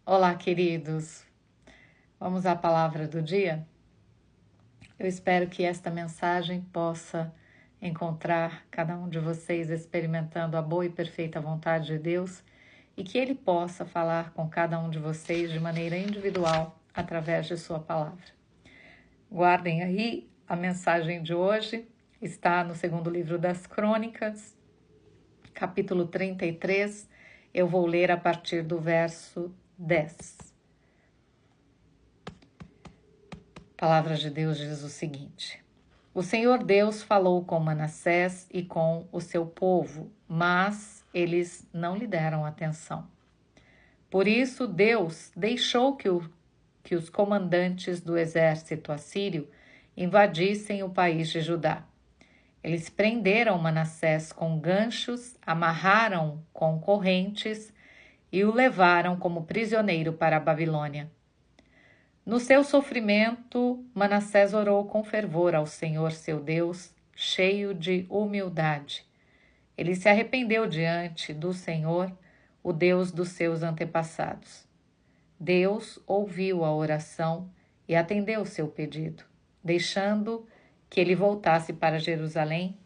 Olá, queridos. Vamos à palavra do dia? Eu espero que esta mensagem possa encontrar cada um de vocês experimentando a boa e perfeita vontade de Deus e que Ele possa falar com cada um de vocês de maneira individual através de sua palavra. Guardem aí a mensagem de hoje, está no segundo livro das Crônicas, capítulo 33. Eu vou ler a partir do verso 10. A palavra de Deus diz o seguinte: O Senhor Deus falou com Manassés e com o seu povo, mas eles não lhe deram atenção. Por isso, Deus deixou que os comandantes do exército assírio invadissem o país de Judá. Eles prenderam Manassés com ganchos, amarraram com correntes e o levaram como prisioneiro para a Babilônia. No seu sofrimento, Manassés orou com fervor ao Senhor seu Deus, cheio de humildade. Ele se arrependeu diante do Senhor, o Deus dos seus antepassados. Deus ouviu a oração e atendeu seu pedido, deixando que ele voltasse para Jerusalém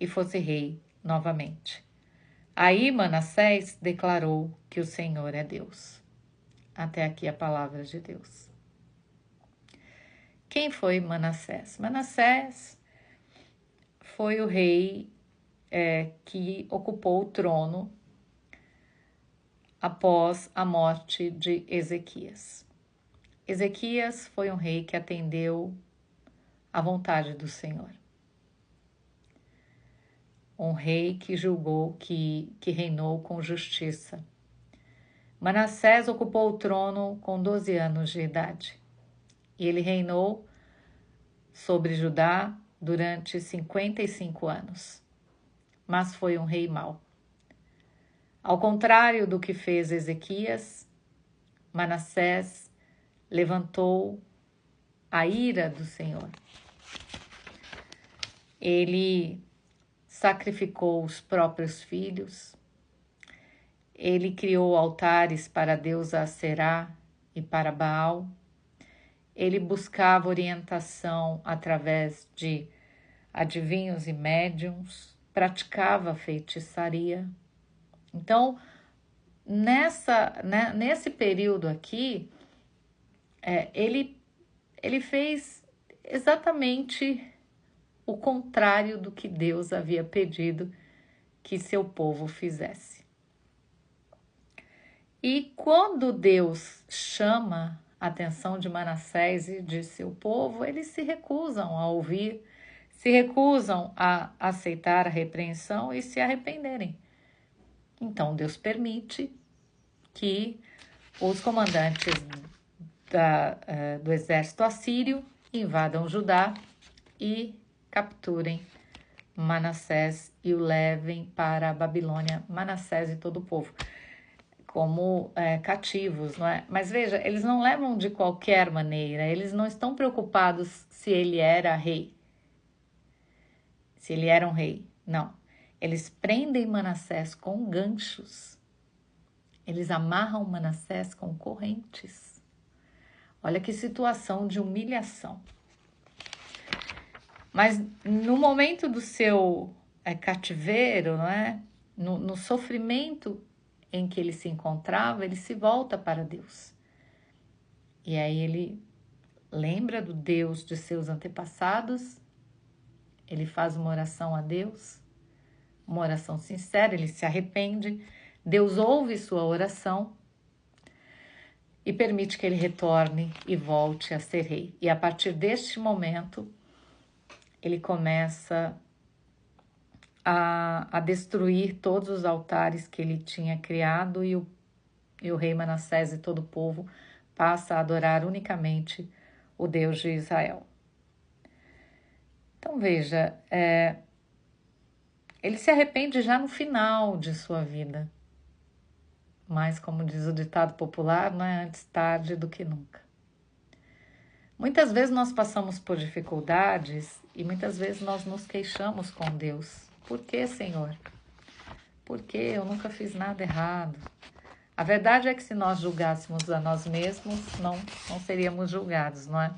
e fosse rei novamente. Aí Manassés declarou que o Senhor é Deus. Até aqui a palavra de Deus. Quem foi Manassés? Manassés foi o rei que ocupou o trono após a morte de Ezequias. Ezequias foi um rei que atendeu à vontade do Senhor. Um rei que julgou, que reinou com justiça. Manassés ocupou o trono com 12 anos de idade. E ele reinou sobre Judá durante 55 anos. Mas foi um rei mau. Ao contrário do que fez Ezequias, Manassés levantou a ira do Senhor. Ele sacrificou os próprios filhos. Ele criou altares para a deusa Aserá e para Baal. Ele buscava orientação através de adivinhos e médiuns, praticava feitiçaria. Então, nesse período aqui, ele fez exatamente o contrário do que Deus havia pedido que seu povo fizesse. E quando Deus chama a atenção de Manassés e de seu povo, eles se recusam a ouvir, se recusam a aceitar a repreensão e se arrependerem. Então Deus permite que os comandantes do exército assírio invadam Judá e capturem Manassés e o levem para a Babilônia, Manassés e todo o povo, como cativos, não é? Mas veja, eles não levam de qualquer maneira, eles não estão preocupados se ele era rei, se ele era um rei, não. Eles prendem Manassés com ganchos, eles amarram Manassés com correntes. Olha que situação de humilhação. Mas no momento do seu cativeiro, não é? No sofrimento em que ele se encontrava, ele se volta para Deus. E aí ele lembra do Deus de seus antepassados, ele faz uma oração a Deus, uma oração sincera, ele se arrepende, Deus ouve sua oração e permite que ele retorne e volte a ser rei. E a partir deste momento, ele começa a destruir todos os altares que ele tinha criado e o rei Manassés e todo o povo passa a adorar unicamente o Deus de Israel. Então veja, ele se arrepende já no final de sua vida, mas como diz o ditado popular, não é antes tarde do que nunca. Muitas vezes nós passamos por dificuldades e muitas vezes nós nos queixamos com Deus. Por que, Senhor? Porque eu nunca fiz nada errado. A verdade é que se nós julgássemos a nós mesmos, não seríamos julgados, não é?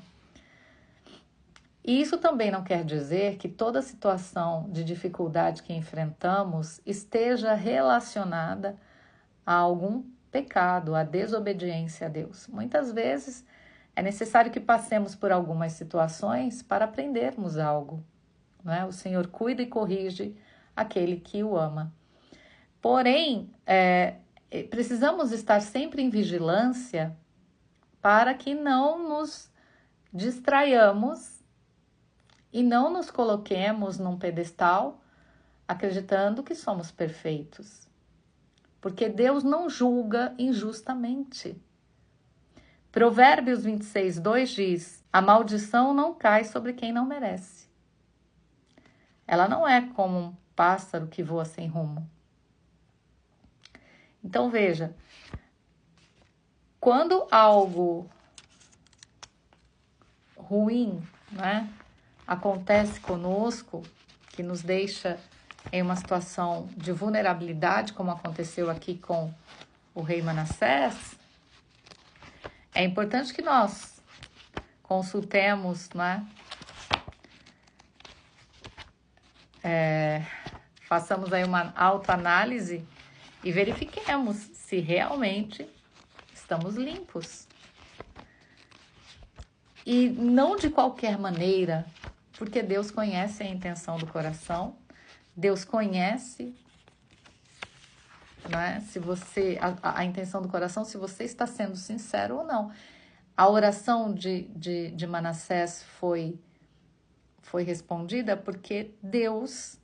E isso também não quer dizer que toda situação de dificuldade que enfrentamos esteja relacionada a algum pecado, a desobediência a Deus. Muitas vezes é necessário que passemos por algumas situações para aprendermos algo, né? O Senhor cuida e corrige aquele que o ama. Porém, precisamos estar sempre em vigilância para que não nos distraiamos e não nos coloquemos num pedestal acreditando que somos perfeitos. Porque Deus não julga injustamente. Provérbios 26, 2 diz: a maldição não cai sobre quem não merece. Ela não é como um pássaro que voa sem rumo. Então veja, quando algo ruim, né, acontece conosco, que nos deixa em uma situação de vulnerabilidade, como aconteceu aqui com o rei Manassés, é importante que nós consultemos, né, façamos aí uma autoanálise e verifiquemos se realmente estamos limpos. E não de qualquer maneira, porque Deus conhece a intenção do coração, Deus conhece, né, se você, a intenção do coração, se você está sendo sincero ou não. A oração de Manassés foi respondida porque Deus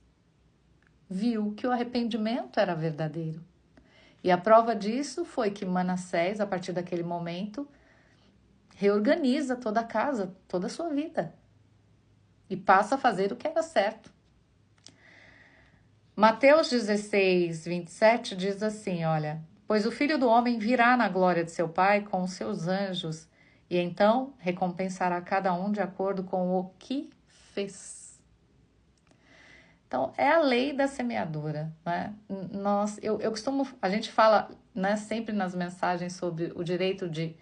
viu que o arrependimento era verdadeiro. E a prova disso foi que Manassés, a partir daquele momento, reorganiza toda a casa, toda a sua vida. E passa a fazer o que era certo. Mateus 16, 27 diz assim, olha: pois o Filho do Homem virá na glória de seu Pai com os seus anjos, e então recompensará cada um de acordo com o que fez. Então, é a lei da semeadura, né? Eu costumo, a gente fala, né, sempre nas mensagens sobre o direito de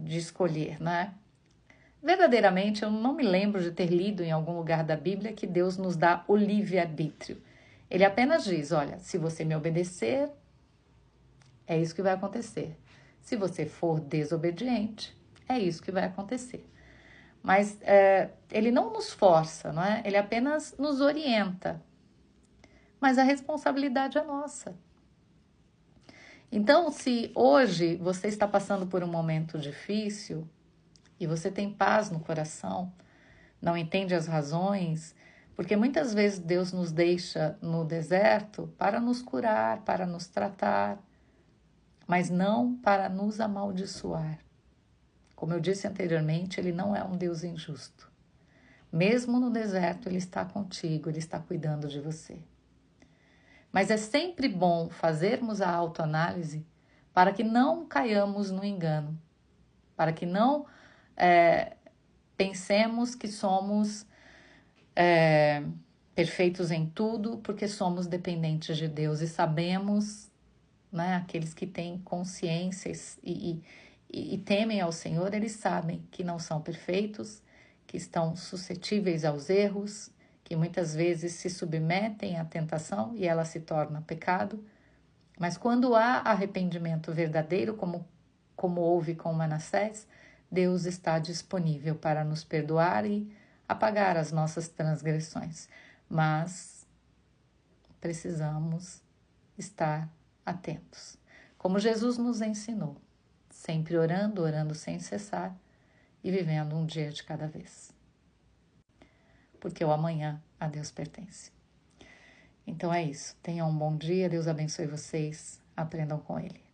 escolher, né? Verdadeiramente, eu não me lembro de ter lido em algum lugar da Bíblia que Deus nos dá o livre-arbítrio. Ele apenas diz, olha, se você me obedecer, é isso que vai acontecer. Se você for desobediente, é isso que vai acontecer. Mas ele não nos força, não é? Ele apenas nos orienta. Mas a responsabilidade é nossa. Então, se hoje você está passando por um momento difícil e você tem paz no coração, não entende as razões, porque muitas vezes Deus nos deixa no deserto para nos curar, para nos tratar, mas não para nos amaldiçoar. Como eu disse anteriormente, Ele não é um Deus injusto. Mesmo no deserto, Ele está contigo, Ele está cuidando de você. Mas é sempre bom fazermos a autoanálise para que não caiamos no engano, para que não pensemos que somos perfeitos em tudo, porque somos dependentes de Deus e sabemos, né, aqueles que têm consciências e temem ao Senhor, eles sabem que não são perfeitos, que estão suscetíveis aos erros, que muitas vezes se submetem à tentação e ela se torna pecado. Mas quando há arrependimento verdadeiro, como houve com Manassés, Deus está disponível para nos perdoar e apagar as nossas transgressões. Mas precisamos estar atentos. Como Jesus nos ensinou, sempre orando, orando sem cessar e vivendo um dia de cada vez. Porque o amanhã a Deus pertence. Então é isso. Tenham um bom dia, Deus abençoe vocês, aprendam com Ele.